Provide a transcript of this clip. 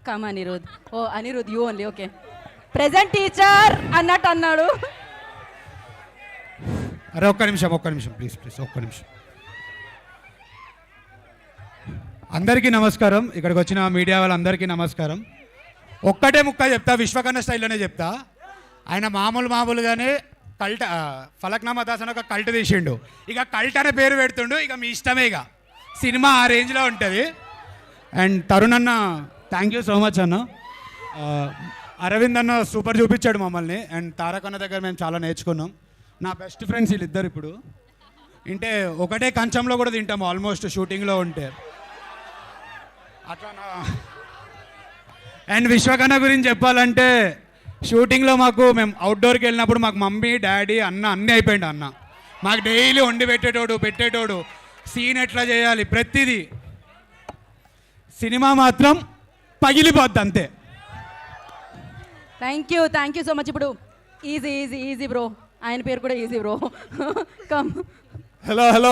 Come Anirudh. ఓ Anirudh, you only. Okay, present teacher అన్నట్టు అన్నాడు. అరే ఒక్క నిమిషం ప్లీజ్ ఒక్క నిమిషం. అందరికీ నమస్కారం, ఇక్కడికి వచ్చిన మీడియా వాళ్ళందరికీ నమస్కారం. ఒక్కటే ముక్క చెప్తా, విశ్వకర్ణ స్టైల్లోనే చెప్తా. ఆయన మామూలుగానే కల్ట్ ఫలక్నామా దాస్ అని ఒక కల్ట్ తీసిండు. ఇక కల్ట్ అనే పేరు పెడుతుండు, ఇక మీ ఇష్టమే. ఇక సినిమా ఆ రేంజ్లో ఉంటుంది. అండ్ తరుణ్ అన్న, థ్యాంక్ యూ సో మచ్ అన్న. అరవింద్ అన్న సూపర్ చూపించాడు మమ్మల్ని. అండ్ తారక్ అన్న దగ్గర మేము చాలా నేర్చుకున్నాం. నా బెస్ట్ ఫ్రెండ్స్ వీళ్ళిద్దరు. ఇప్పుడు అంటే ఒకటే కంచంలో కూడా తింటాము ఆల్మోస్ట్ షూటింగ్లో ఉంటే అట్లా. అండ్ విశ్వకర్ణ గురించి చెప్పాలంటే, షూటింగ్లో మేము అవుట్డోర్కి వెళ్ళినప్పుడు మాకు మమ్మీ డాడీ అన్న అన్నీ అయిపోయింది. అన్న మాకు డైలీ వండి పెట్టేటోడు, సీన్ ఎట్లా చేయాలి ప్రతిదీ. సినిమా మాత్రం పగిలిపోద్ది అంతే. Thank you so much. ఇప్పుడు ఈజీ బ్రో, ఆయన పేరు కూడా ఈజీ బ్రో. కమ్. హలో